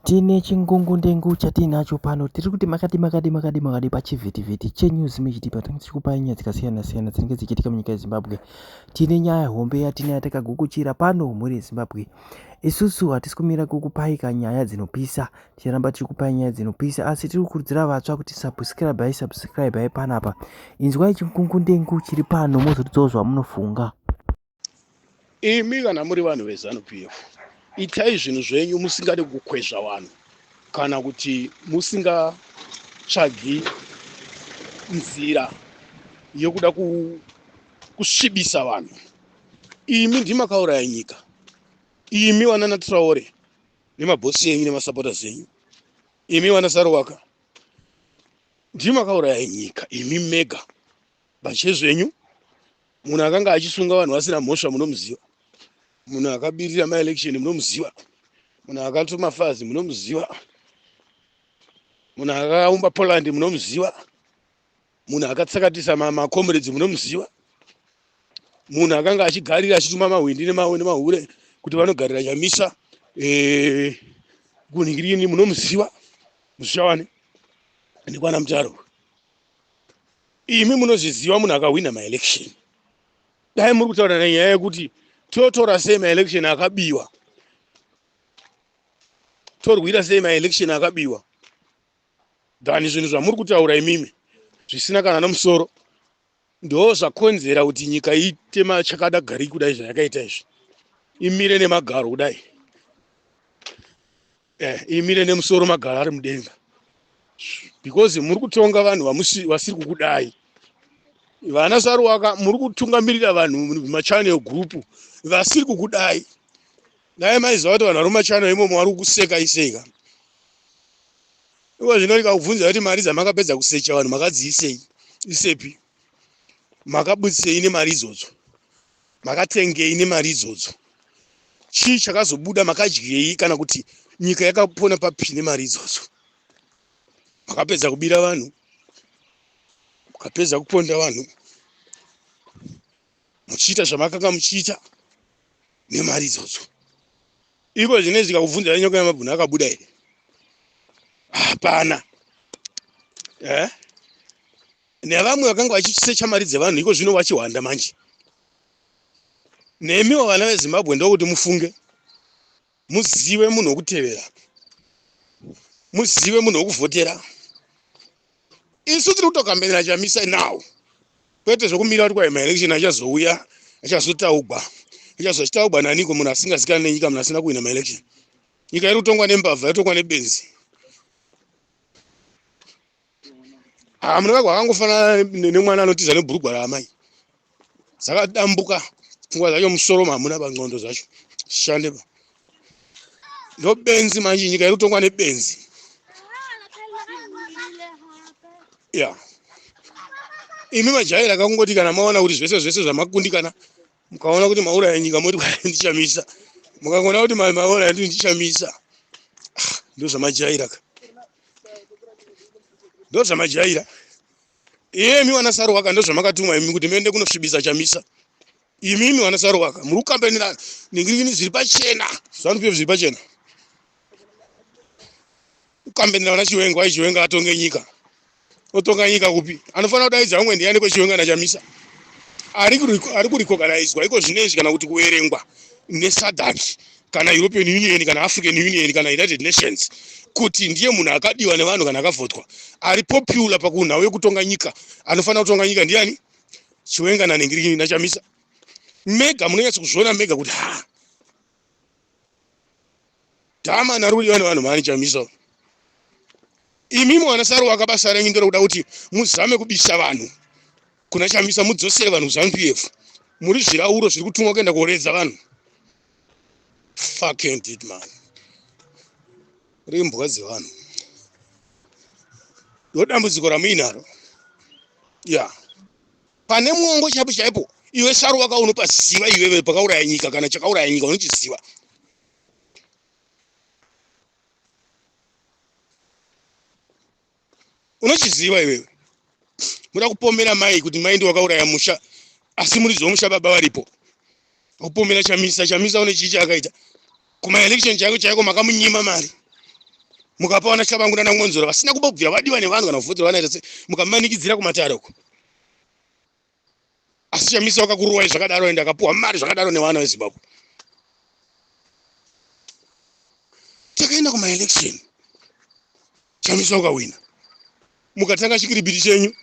Tine chingungundengu chatinacho pano tiri kuti makadi pachivhitivhiti chenews zimechitipa tinenge tichikupai nyaya dzakasiyana-siyana dzinenge dzichiitika munyika yeZimbabwe. Tine nyaya hombe yatinenge takagukuchira pano muri Zimbabwe. Isusu hatisi kumira kukupai nyaya dzinopisa, ticharamba tichikupai nyaya dzinopisa, asi tiri kukurudzira vatsva kuti subscribe panapa. Inzwai chingungundengu chiri pano mozotidzawo zvamunofunga. Imi kana muri vanhu veZANU-PF, itai zvinhu zvenyu musingade kukwezva vanhu kana kuti musingatsvagi nzira yokuda kusvibisa vanhu. Imi ndimakauraya nyika. Imi wana Traore nemabhosi enyu nemasapota enyu. Imi wana Saruwaka ndimakauraya nyika. Imi mega pachezvenyu. Munhu akanga achisunga vanhu vasina mhosva munomuziva. Munhu akabirira maelection munomuziva. Munhu akatuma fazi munomuziva. Munhu akaumba Poland munomuziva. Munhu akatsakatisa makomrades munomuziva. Munhu akanga achigarira achituma mahwindi nemahure kuti vanogarira Chamisa kunhingirini munomuziva. Mushawane ndikwana Mutaro. Imi munozviziva munhu akawina maelection. Dai muri kutaura nyaya yekuti totora sei maelection akabiwa. Torwira sei maelection akabiwa. Dhani zvinhu zvamuri kutaura imimi zvisina kana nomusoro ndo zvakonzera kuti nyika iite machakada gari kudai zvayakaita izvi. Imire nemagaro kudai. Imire nemusoro magaro ari mudenga. Because muri kutonga vanhu vasiri kukudai. Vana Saruwaka muri kutungamirira vanhu machannel group vasiri kukudai. Dai maiziva kuti vanhu vari mumachannel imomo vari kuseka iseka. Iwo zvino ndikakubvunza kuti mari dzamakapedza kusecha vanhu makadziisei isepi. Makabutsei nemari idzodzo. Makatengei nemari idzodzo. Chii chakazobuda makadyei kana kuti nyika yakapona papi nemari idzodzo. Makapedza kubira vanhu. Mukapedza kuponda vanhu. Muchiita zvamakanga muchiita nemari idzodzo. Iko zvine zvikakubvunza nyoka yamabhunu akabuda here? Hapana. Nevamwe vakanga vachisecha mari dzevanhu iko zvino vachiwanda manje. Nemiwo vana veZimbabwe ndokuti mufunge. Muzive munhu wokutevera. Muzive munhu wokuvhotera. Isu tiri kutokambenera Chamisa now. Kwete zvokumira kuti kwa maelection achazouya, achazotaugwa. Achazotaugwa naniko munhu asingazikanwi nenyika, munhu asina kuwina maelection. Nyika iri kutongwa nembavha, yotongwa nebenzi. Munhu wako akangofanana nemwana anotiza nebhurugwa raamai. Dzakadambuka pfungwa dzacho musoro hamuna pandxondo dzacho. Shande pa. Ndo benzi manje, nyika iri kutongwa nebenzi. Imi majaira kakungoti kana maona kuti zvese zvamakundikana mukaona kuti mauraya nyika moti ndichamisa. Mukaona kuti mauraya ndichamisa. Ndo zvamajaira ka. Ndo zvamajaira. Imi wana Saruwaka ndo zvamakatuma imi kuti muende kunosvibisa Chamisa. Imi wana Saruwaka muri kukambenera ningirini zviri pachena. ZANU-PF zviri pachena. Kukambenera wana Chiwenga atonge nyika. Otonga nyika kupi? Anofanira kudaidza umwe ndiani kweChiwenga naChamisa. Ari kurikoganizwa iko zvinezvi kana kuti kuerengwa neSADC kana European Union kana African Union kana United Nations kuti ndiye munhu akadiwa nevanhu kana akavhotwa. Ari popular pakunhau yekutonga nyika. Anofanira kutonga nyika ndiani? Chiwenga naNingiriki naChamisa. Mega munonyatsa kuzviona mega kuti dhama nari kudiwa nevanhu mani Chamisa. Imi mwana Saruwaka basa renyu ndokuda kuti muzame kubisa vanhu kuna Chamisa, mudzosere vanhu ZANU-PF. Muri zvirauro zviri kutumwa kuenda kuoredza vanhu. Fucking it man. Rimbwa dzevanhu. Ndodambudziko ramuinaro. Pane mwongo chaipo. Iwe Saruwaka unopaziva iwewe pakauraya nyika kana chakauraya nyika unochiziva. Unochiziva iwewe. Muda kupomera mai kuti mai ndiwo wakauraya musha asi muri zomusha baba varipo. Kupomera Chamisa une chichi akaita. Kuma election chaiko makamunyima mari. mukapawana chabangu nana Ngonzora vasina kubobvira vadiwa nevanhu kana kuvhotera vanaita mukamanikidzira kumatare uko. Asi Chamisa wakakuruwai zvakadaro ende akapuwa mari zvakadaro nevana veZimbabwe. Takaenda kuma-election, Chamisa wakawina. Mukatanga chikiribiti chenyu,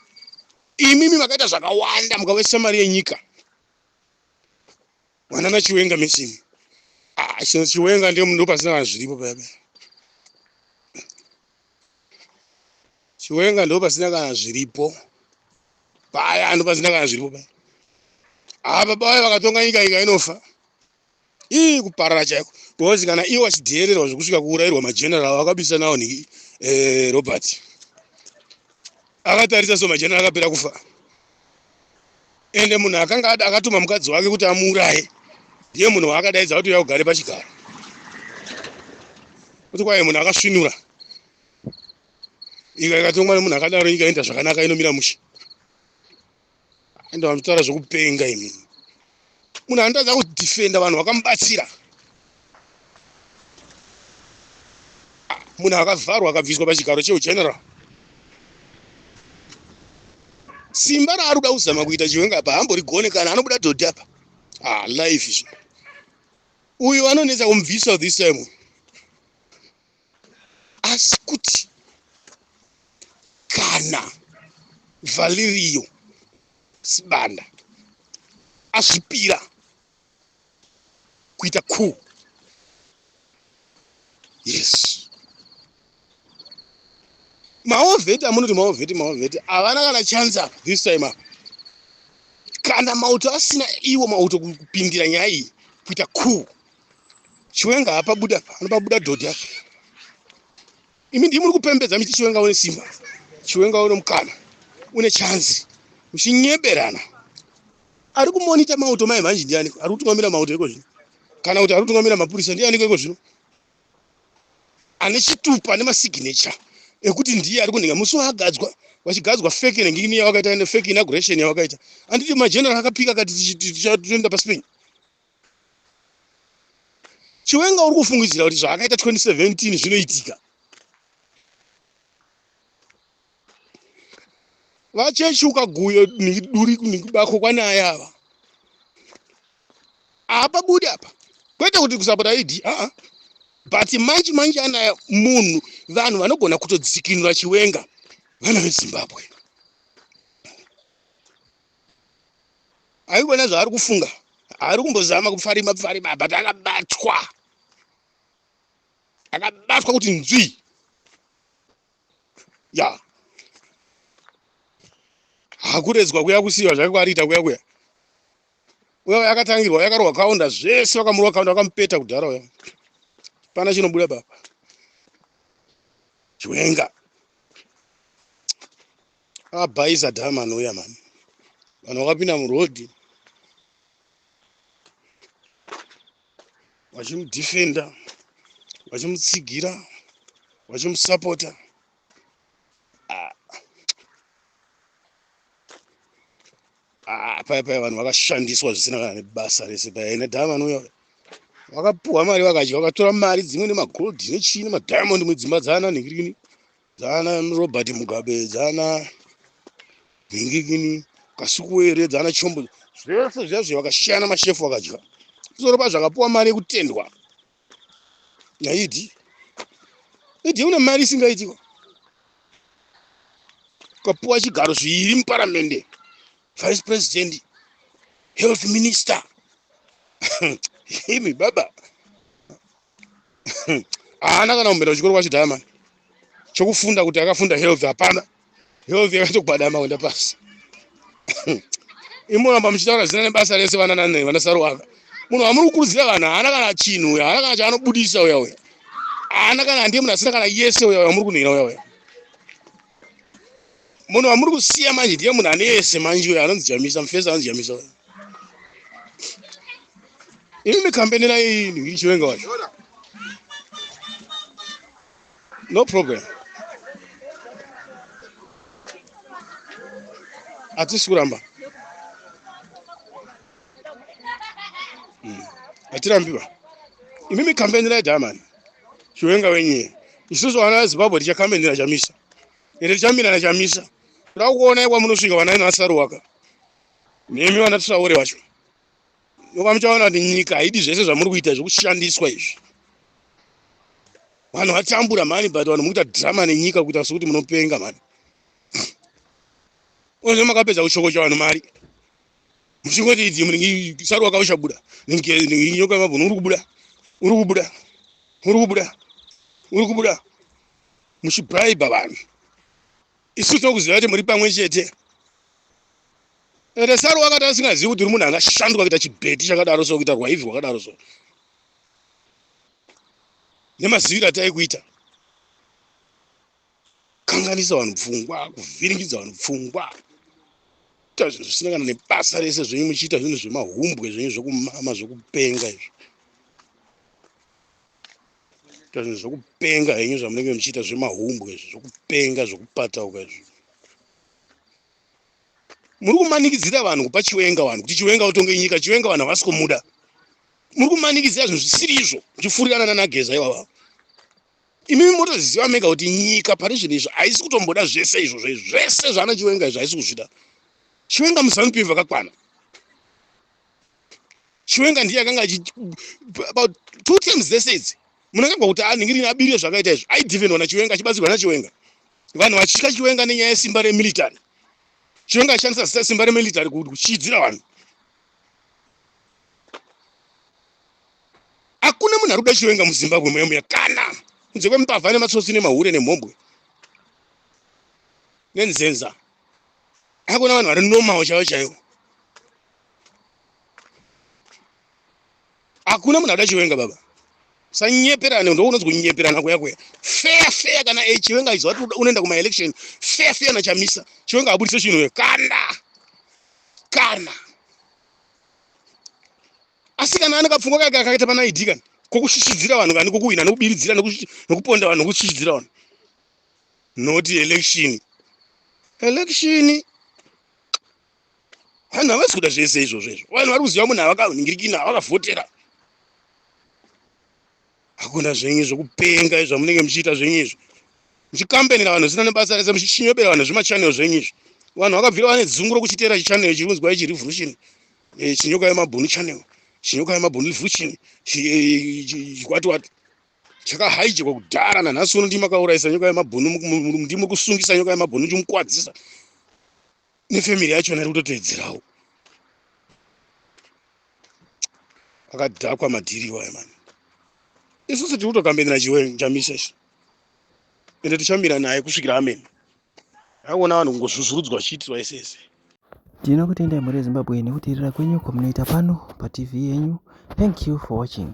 imimi makaita zvakawanda mukawesa mari yenyika. Wanana Chiwenga missing. Chiwenga ndiye munhu pasina kana zviripo paya. Chiwenga ndo pasina kana zviripo. Paya ndo pasina kana zviripo paya. Apa baba vakatonga nyika inofa. Kuparara chaiko. Because kana iwo achidhererwa zvekusvika kuurayirwa majenerali akabisa nawo ni Robert. Akatarisa so majenerali akapera kufa. Ende munhu akanga akatuma mukadzi wake kuti amuuraye. Ndiye munhu wakadaidza kuti ugare pachigaro. Kuti kwaye munhu akasvinura. Nyika ikatongwa nemunhu akadaro nyika inoita zvakanaka inomira mushe. Ende vamutaura zvokupenga imi. Munhu anotadza kudifenda vanhu vakamubatsira. Munhu akavharwa akabviswa pachigaro cheugeneral. Simba raari kuda kuzama kuita Chiwenga apa hamborigone kana anobuda dhodha apa. Life izvo. Uyu anonetsa kumubvisa this time. Asi kuti kana Valerio Sibanda asvipira kuita coup. Yes. Maovheti amunoti maovheti havana kana chance this time. Kana mauto asina iwo mauto kupindira nyaya iyi kuita coup. Chiwenga apabuda apa, anopabuda dhodha apa. Imi ndimi muri kupembedza miti Chiwenga une simba. Chiwenga une mukana. Une chance. Muchinyeberana. Ari kumonita mauto mai manje ndiani? Ari kutungamira mauto iko zvino. Kana kuti ari kutungamira mapurisa ndiani iko zvino? Ane chitupa nemasignature ekuti ndiye ari kunhinga musi wakagadzwa. Wachigadzwa fake ngini yawakaita ende fake inauguration yawakaita. Anditi majenerali akapika akati tichaenda paSpain. Chiwenga uri kufungidzira kuti zvakaita 2017 zvinoitika. Vachechuka guyo duri kubako kwanaya ava. Apa budi apa. Kwete kuti kusapota idi, but manje anaya munhu vanhu vanogona kutodzikinura Chiwenga vana veZimbabwe. Aikona zvaari kufunga. Ari kumbozama kufarima but akabatwa. Akabatwa kuti nzwi. Ya. Hakuredzwa kuya kusiwa zvake kwariita kuya. Uyo yakatangirwa yakarwa kaunda zvese vakamurwa kaunda vakamupeta kudhara uya. Pana chinobuda baba. Chiwenga. Abhaisa dhama nouya mani. Vanhu vakapinda murodhi. Vachimudhifenda. Vachimutsigira. Vachimusapota. Paya vanhu vakashandiswa zvisina kana nebasa rese paya nedhama nouya. Vakapuwa mari vakadya vakatora mari dzimwe nemagold nechini madiamond mudzimba dzana ningirikini. Dzana Robert Mugabe, dzana Ngingikini, Kasukuwere, dzana Chombo. Zvese zvazvo vakashana mashefu vakadya. Kusoro pazvakapuwa mari yekutendwa. Naidi. Idi una mari isingaitiko. Kapuwa chigaro zviri muparamende. Vice President, Health Minister. Imi baba. Ana kana umbera chikoro kwa chidama. Chokufunda kuti akafunda health hapana. Health yakatokubadama kwenda pasi. Imoramba muchitaura zina nebasa rese vana nane vanasaruwaka. Munhu amuri kukurudzira vanhu ana kana chinhu uya, ana kana chaanobudisa uya. Ana kana ndiye munhu asina kana yese uya amuri kunhira uya. Munhu amuri kusiya manje ndiye munhu ane yese manje uya anonzi Chamisa, mufesa anonzi Chamisa uya. Imi campaign na hii Chiwenga wacho. No problem. Atisi kuramba. Atirambiwa. Imi campaign na German. Chiwenga wenye. isusu vana vezimbabwe tichakamenera chamisa ende tichamirana chamisa. Toda kuona kwamunosvika vana venasaruwaka nemi vana tisaure vacho nokamuchaona kuti nyika haidi zvese zvamuri kuita zvekushandiswa izvi. Vanhu vatambura mani but vanhu mukuita dhirama nenyika kuita sekuti munopenga mani. Onzve makapedza kuchokocha vanhu mari muchingoti idzi saruwaka uchabuda nyoka yemabhunu uri kubuda muchibraiba vanhu. Isu tinokuziva kuti muri pamwe chete. Ende saruwaka tasingazivi kuti uri munhu angashanduka kuita chibheti chakadaro so kuita rwaivhi rwakadaro so nemaziviro ataikuita kanganisa vanhu pfungwa kuvhiringidza vanhu pfungwa ita zvinhu zvisina kana nebasa rese zvenyu muchiita zvinhu zvemahumbwe zvenyu zvokumama zvokupenga izvi ita zvinhu zvokupenga henyu zvamunenge muchiita zvemahumbwe izvi zvokupenga zvokupatauka izvi muri kumanikidzira vanhu kupa chiwenga vanhu kuti chiwenga utonge nyika chiwenga vanhu havasi kumuda muri kumanikidzira zvinhu zvisiri izvo muchifurirana nanageza ivava. Imi motoziva mega kuti nyika pane zvinhu izvo haisi kutomboda zvese izvozvo zvese zvana chiwenga izvo haisi kuzvida. Chiwenga muZANU PF vakakwana. Chiwenga ndiye akanga about 2 terms dzese idzi munangagwa kuti aningirina abirire zvakaita izvo aidhivhenwa nachiwenga achibatsirwa nachiwenga. Vanhu vachitya chiwenga nenyaya yesimba remilitary. Chiwenga achishandisa simba remilitary kuchidzira vanhu. Hakuna munhu ari kuda chiwenga muZimbabwe muya kana kunze kwemupavha nematsotsi nemahure nemhombwe nenzenza. Hakuna vanhu vari normal chaivo chaivo. Hakuna munhu ada chiwenga baba. Sanyeperane ndo unonzwa kunyeperana kuya. Fair kana chiwenga izwa kuti unoenda kuma election fair nachamisa. Chiwenga abudise chinhu kana. Asi kana anakapfungwa kake akaita pana ID kana kokushishidzira vanhu kana kokuhina nokubiridzira nokuponda vanhu nokushishidzira vanhu. Not election. Vanhu havasi kuda zvese izvozvo. Vanhu vari kuziva munhu avakaningirikina avakavhotera. Hakuna zvenyu zvokupenga izvo munenge muchiita zvenyu izvo. Muchikambenera vanhu zvisina nebasa rese muchichinyobera vanhu zvimachanel zvenyu izvo. Vanhu vakabvira vane dzungu rokuchiteera chichanel chirunzwa ichi Revolution. Chinyoka yemabhunu channel. Chinyoka yemabhunu Revolution. Wati. Chakahaijekwa kudhara nanhasi uno ndimakauraisa nyoka yemabhunu ndimo kusungisa nyoka yemabhunu chimukwadzisa. Nefamily yacho nari kutoteedzerawo. Akadhakwa madhiri iwayo mani. Isusu tiri kutokambenera chamisa ichi. Ende tichamira naye kusvikira amen. Hakuona vanhu kungozvuzvurudzwa chiitirwa esese. Tinokutendai muri Zimbabwe nekuteerera kwenyu kwamunoita pano paTV yenyu. Thank you for watching.